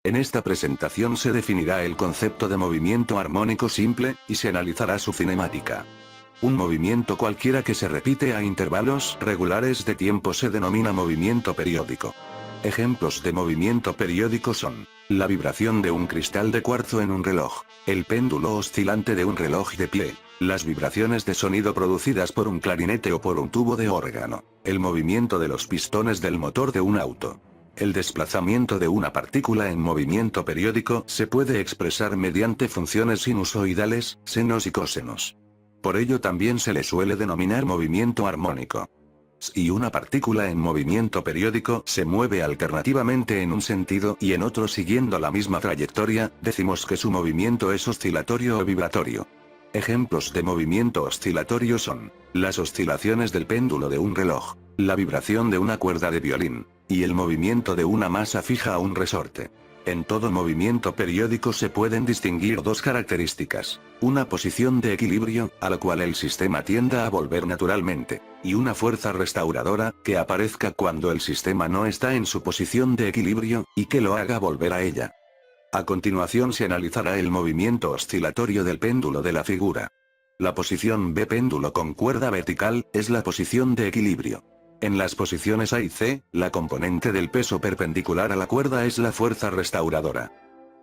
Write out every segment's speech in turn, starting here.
En esta presentación se definirá el concepto de movimiento armónico simple, y se analizará su cinemática. Un movimiento cualquiera que se repite a intervalos regulares de tiempo se denomina movimiento periódico. Ejemplos de movimiento periódico son: la vibración de un cristal de cuarzo en un reloj, el péndulo oscilante de un reloj de pie, las vibraciones de sonido producidas por un clarinete o por un tubo de órgano, el movimiento de los pistones del motor de un auto. El desplazamiento de una partícula en movimiento periódico se puede expresar mediante funciones sinusoidales, senos y cosenos. Por ello también se le suele denominar movimiento armónico. Si una partícula en movimiento periódico se mueve alternativamente en un sentido y en otro siguiendo la misma trayectoria, decimos que su movimiento es oscilatorio o vibratorio. Ejemplos de movimiento oscilatorio son: las oscilaciones del péndulo de un reloj, la vibración de una cuerda de violín, y el movimiento de una masa fija a un resorte. En todo movimiento periódico se pueden distinguir dos características: una posición de equilibrio, a la cual el sistema tienda a volver naturalmente, y una fuerza restauradora, que aparezca cuando el sistema no está en su posición de equilibrio, y que lo haga volver a ella. A continuación se analizará el movimiento oscilatorio del péndulo de la figura. La posición B péndulo con cuerda vertical, es la posición de equilibrio. En las posiciones A y C, la componente del peso perpendicular a la cuerda es la fuerza restauradora.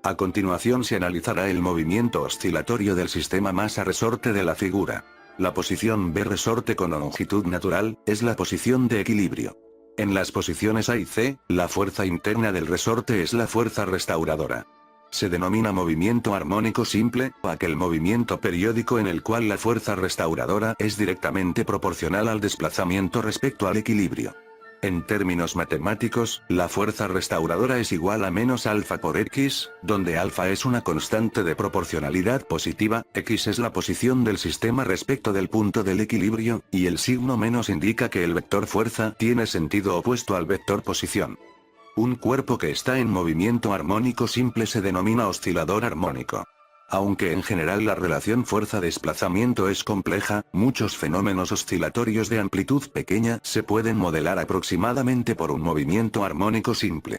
A continuación se analizará el movimiento oscilatorio del sistema masa-resorte de la figura. La posición B resorte con longitud natural, es la posición de equilibrio. En las posiciones A y C, la fuerza interna del resorte es la fuerza restauradora. Se denomina movimiento armónico simple, o aquel movimiento periódico en el cual la fuerza restauradora es directamente proporcional al desplazamiento respecto al equilibrio. En términos matemáticos, la fuerza restauradora es igual a menos alfa por X, donde alfa es una constante de proporcionalidad positiva, X es la posición del sistema respecto del punto del equilibrio, y el signo menos indica que el vector fuerza tiene sentido opuesto al vector posición. Un cuerpo que está en movimiento armónico simple se denomina oscilador armónico. Aunque en general la relación fuerza-desplazamiento es compleja, muchos fenómenos oscilatorios de amplitud pequeña se pueden modelar aproximadamente por un movimiento armónico simple.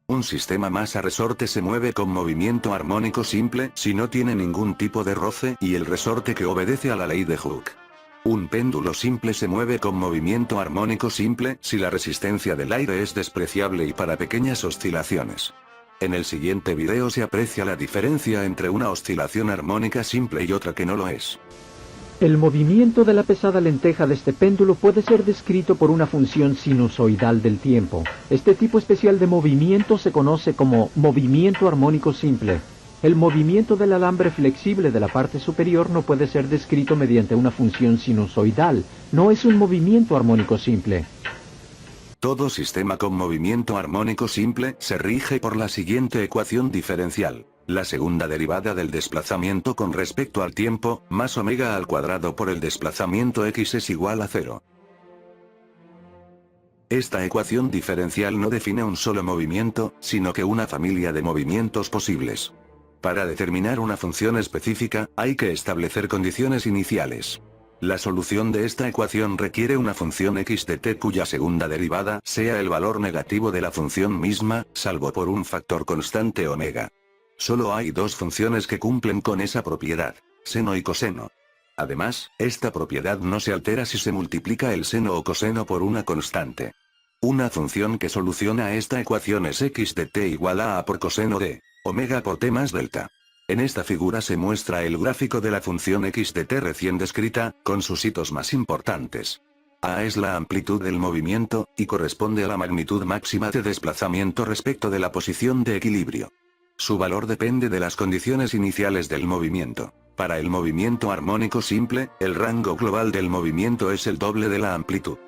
Un sistema masa-resorte se mueve con movimiento armónico simple si no tiene ningún tipo de roce y el resorte que obedece a la ley de Hooke. Un péndulo simple se mueve con movimiento armónico simple si la resistencia del aire es despreciable y para pequeñas oscilaciones. En el siguiente video se aprecia la diferencia entre una oscilación armónica simple y otra que no lo es. El movimiento de la pesada lenteja de este péndulo puede ser descrito por una función sinusoidal del tiempo. Este tipo especial de movimiento se conoce como movimiento armónico simple. El movimiento del alambre flexible de la parte superior no puede ser descrito mediante una función sinusoidal. No es un movimiento armónico simple. Todo sistema con movimiento armónico simple se rige por la siguiente ecuación diferencial: la segunda derivada del desplazamiento con respecto al tiempo, más omega al cuadrado por el desplazamiento x es igual a 0. Esta ecuación diferencial no define un solo movimiento, sino que una familia de movimientos posibles. Para determinar una función específica, hay que establecer condiciones iniciales. La solución de esta ecuación requiere una función x de t cuya segunda derivada sea el valor negativo de la función misma, salvo por un factor constante omega. Solo hay dos funciones que cumplen con esa propiedad: seno y coseno. Además, esta propiedad no se altera si se multiplica el seno o coseno por una constante. Una función que soluciona esta ecuación es x de t igual a por coseno de omega por t más delta. En esta figura se muestra el gráfico de la función x de t recién descrita, con sus hitos más importantes. A es la amplitud del movimiento, y corresponde a la magnitud máxima de desplazamiento respecto de la posición de equilibrio. Su valor depende de las condiciones iniciales del movimiento. Para el movimiento armónico simple, el rango global del movimiento es el doble de la amplitud.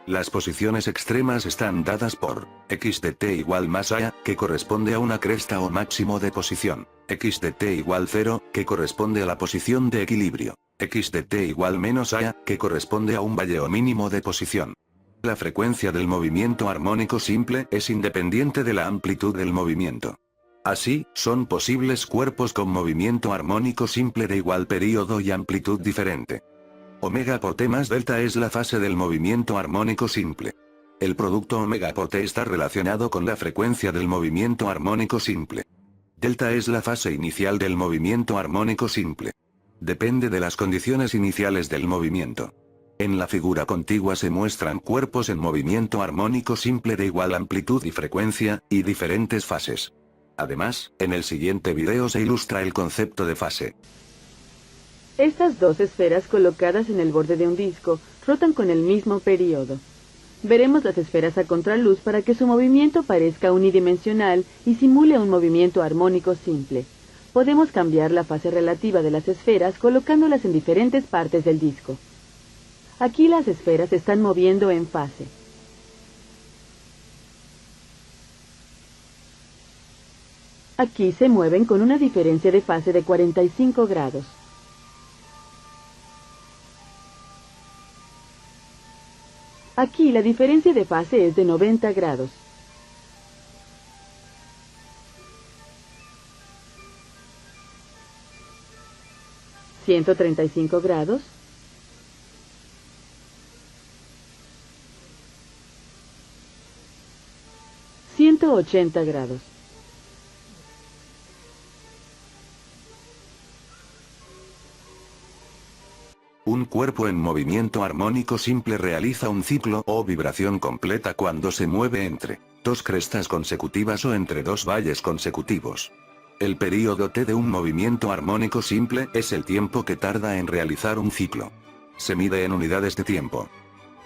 Las posiciones extremas están dadas por x de t igual más a, que corresponde a una cresta o máximo de posición, x de t igual 0, que corresponde a la posición de equilibrio, x de t igual menos a, que corresponde a un valle o mínimo de posición. La frecuencia del movimiento armónico simple es independiente de la amplitud del movimiento. Así, son posibles cuerpos con movimiento armónico simple de igual período y amplitud diferente. Omega por t más delta es la fase del movimiento armónico simple. El producto omega por t está relacionado con la frecuencia del movimiento armónico simple. Delta es la fase inicial del movimiento armónico simple. Depende de las condiciones iniciales del movimiento. En la figura contigua se muestran cuerpos en movimiento armónico simple de igual amplitud y frecuencia, y diferentes fases. Además, en el siguiente video se ilustra el concepto de fase. Estas dos esferas colocadas en el borde de un disco rotan con el mismo período. Veremos las esferas a contraluz para que su movimiento parezca unidimensional y simule un movimiento armónico simple. Podemos cambiar la fase relativa de las esferas colocándolas en diferentes partes del disco. Aquí las esferas se están moviendo en fase. Aquí se mueven con una diferencia de fase de 45 grados. Aquí la diferencia de fase es de 90 grados. ¿135 grados? ¿180 grados? Un cuerpo en movimiento armónico simple realiza un ciclo o vibración completa cuando se mueve entre dos crestas consecutivas o entre dos valles consecutivos. El período T de un movimiento armónico simple es el tiempo que tarda en realizar un ciclo. Se mide en unidades de tiempo.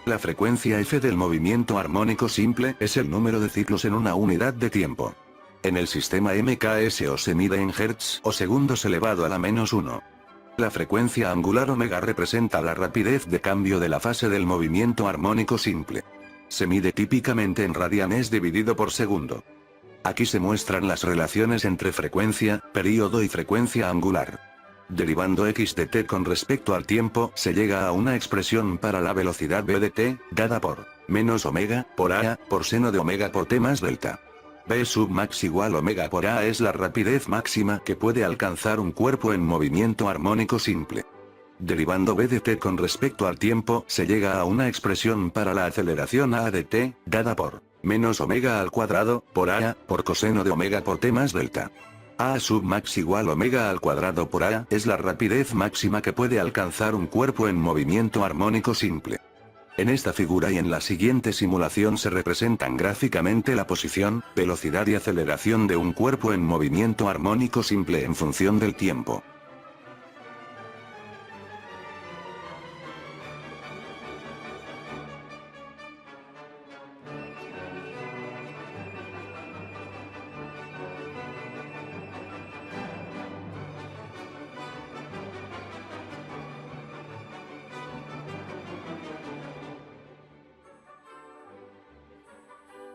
La frecuencia F del movimiento armónico simple es el número de ciclos en una unidad de tiempo. En el sistema MKSO se mide en Hz o segundos elevado a la -1. La frecuencia angular omega representa la rapidez de cambio de la fase del movimiento armónico simple. Se mide típicamente en radianes dividido por segundo. Aquí se muestran las relaciones entre frecuencia, período y frecuencia angular. Derivando x de t con respecto al tiempo, se llega a una expresión para la velocidad v de t, dada por menos omega, por a, por seno de omega por t más delta. B sub max igual omega por a es la rapidez máxima que puede alcanzar un cuerpo en movimiento armónico simple. Derivando v de t con respecto al tiempo, se llega a una expresión para la aceleración a de t, dada por menos omega al cuadrado, por a, por coseno de omega por t más delta. A sub max igual omega al cuadrado por a es la rapidez máxima que puede alcanzar un cuerpo en movimiento armónico simple. En esta figura y en la siguiente simulación se representan gráficamente la posición, velocidad y aceleración de un cuerpo en movimiento armónico simple en función del tiempo.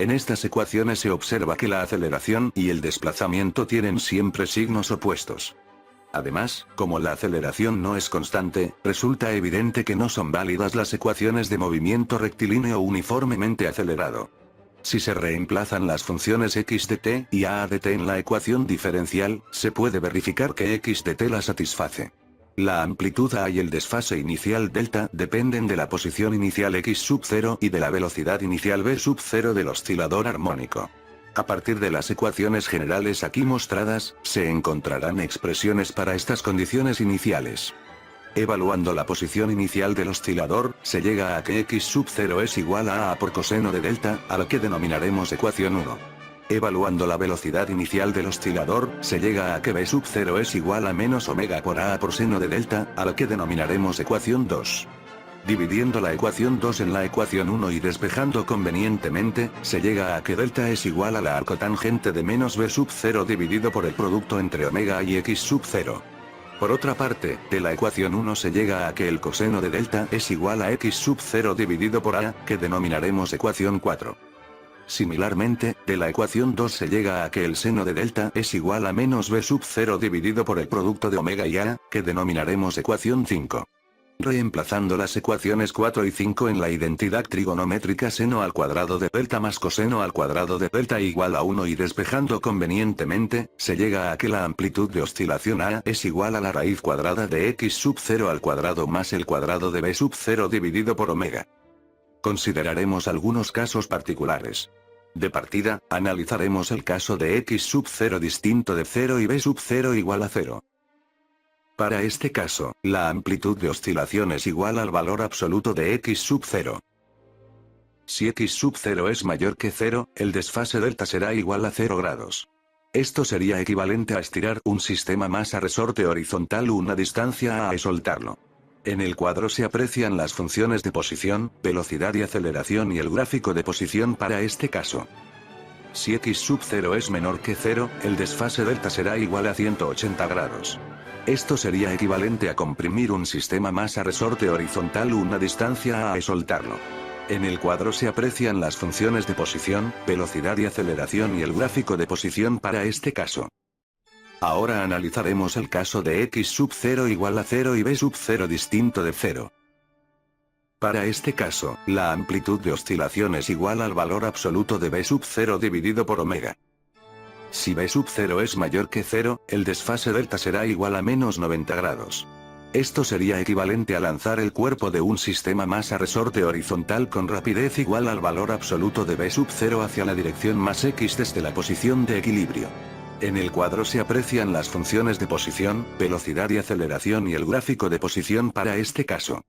En estas ecuaciones se observa que la aceleración y el desplazamiento tienen siempre signos opuestos. Además, como la aceleración no es constante, resulta evidente que no son válidas las ecuaciones de movimiento rectilíneo uniformemente acelerado. Si se reemplazan las funciones x de t y a de t en la ecuación diferencial, se puede verificar que x de t la satisface. La amplitud A y el desfase inicial delta dependen de la posición inicial x sub 0 y de la velocidad inicial v sub 0 del oscilador armónico. A partir de las ecuaciones generales aquí mostradas, se encontrarán expresiones para estas condiciones iniciales. Evaluando la posición inicial del oscilador, se llega a que x sub 0 es igual a por coseno de delta, a lo que denominaremos ecuación 1. Evaluando la velocidad inicial del oscilador, se llega a que v sub 0 es igual a menos omega por a por seno de delta, a lo que denominaremos ecuación 2. Dividiendo la ecuación 2 en la ecuación 1 y despejando convenientemente, se llega a que delta es igual a la arcotangente de menos v sub 0 dividido por el producto entre omega y x sub 0. Por otra parte, de la ecuación 1 se llega a que el coseno de delta es igual a x sub 0 dividido por a, que denominaremos ecuación 4. Similarmente, de la ecuación 2 se llega a que el seno de delta es igual a menos v sub 0 dividido por el producto de omega y a, que denominaremos ecuación 5. Reemplazando las ecuaciones 4 y 5 en la identidad trigonométrica seno al cuadrado de delta más coseno al cuadrado de delta igual a 1 y despejando convenientemente, se llega a que la amplitud de oscilación a es igual a la raíz cuadrada de x sub 0 al cuadrado más el cuadrado de v sub 0 dividido por omega. Consideraremos algunos casos particulares. De partida, analizaremos el caso de x sub 0 distinto de 0 y b sub 0 igual a 0. Para este caso, la amplitud de oscilación es igual al valor absoluto de x sub 0. Si x sub 0 es mayor que 0, el desfase delta será igual a 0 grados. Esto sería equivalente a estirar un sistema más a resorte horizontal una distancia a soltarlo. En el cuadro se aprecian las funciones de posición, velocidad y aceleración y el gráfico de posición para este caso. Si x sub 0 es menor que 0, el desfase delta será igual a 180 grados. Esto sería equivalente a comprimir un sistema más a resorte horizontal una distancia a soltarlo. En el cuadro se aprecian las funciones de posición, velocidad y aceleración y el gráfico de posición para este caso. Ahora analizaremos el caso de x sub 0 igual a 0 y b sub 0 distinto de 0. Para este caso, la amplitud de oscilación es igual al valor absoluto de b sub 0 dividido por omega. Si b sub 0 es mayor que 0, el desfase delta será igual a menos 90 grados. Esto sería equivalente a lanzar el cuerpo de un sistema más a resorte horizontal con rapidez igual al valor absoluto de b sub 0 hacia la dirección más x desde la posición de equilibrio. En el cuadro se aprecian las funciones de posición, velocidad y aceleración y el gráfico de posición para este caso.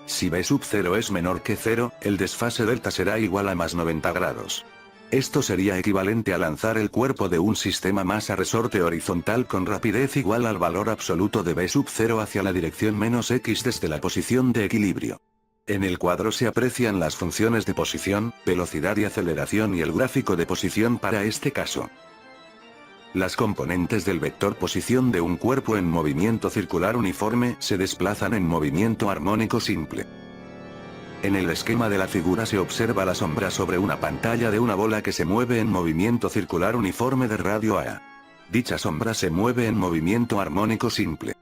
Si b sub 0 es menor que 0, el desfase delta será igual a más 90 grados. Esto sería equivalente a lanzar el cuerpo de un sistema más a resorte horizontal con rapidez igual al valor absoluto de b sub 0 hacia la dirección menos x desde la posición de equilibrio. En el cuadro se aprecian las funciones de posición, velocidad y aceleración y el gráfico de posición para este caso. Las componentes del vector posición de un cuerpo en movimiento circular uniforme se desplazan en movimiento armónico simple. En el esquema de la figura se observa la sombra sobre una pantalla de una bola que se mueve en movimiento circular uniforme de radio a. Dicha sombra se mueve en movimiento armónico simple.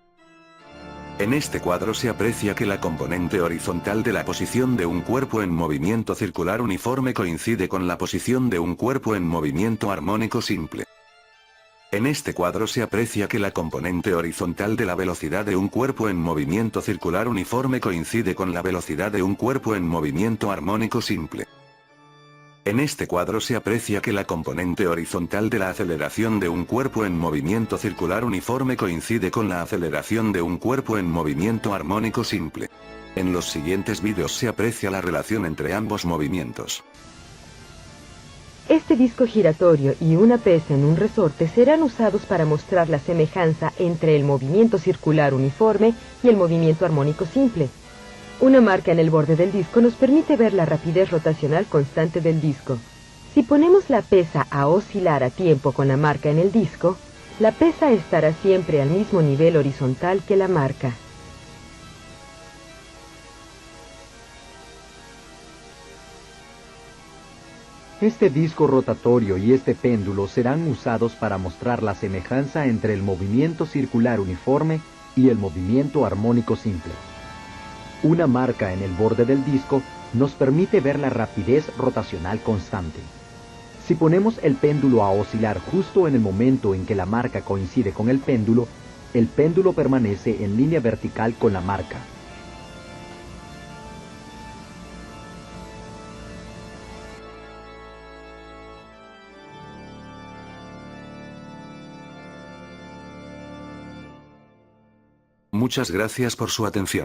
En este cuadro se aprecia que la componente horizontal de la posición de un cuerpo en movimiento circular uniforme coincide con la posición de un cuerpo en movimiento armónico simple. En este cuadro se aprecia que la componente horizontal de la velocidad de un cuerpo en movimiento circular uniforme coincide con la velocidad de un cuerpo en movimiento armónico simple. En este cuadro se aprecia que la componente horizontal de la aceleración de un cuerpo en movimiento circular uniforme coincide con la aceleración de un cuerpo en movimiento armónico simple. En los siguientes vídeos se aprecia la relación entre ambos movimientos. Este disco giratorio y una pesa en un resorte serán usados para mostrar la semejanza entre el movimiento circular uniforme y el movimiento armónico simple. Una marca en el borde del disco nos permite ver la rapidez rotacional constante del disco. Si ponemos la pesa a oscilar a tiempo con la marca en el disco, la pesa estará siempre al mismo nivel horizontal que la marca. Este disco rotatorio y este péndulo serán usados para mostrar la semejanza entre el movimiento circular uniforme y el movimiento armónico simple. Una marca en el borde del disco nos permite ver la rapidez rotacional constante. Si ponemos el péndulo a oscilar justo en el momento en que la marca coincide con el péndulo permanece en línea vertical con la marca. Muchas gracias por su atención.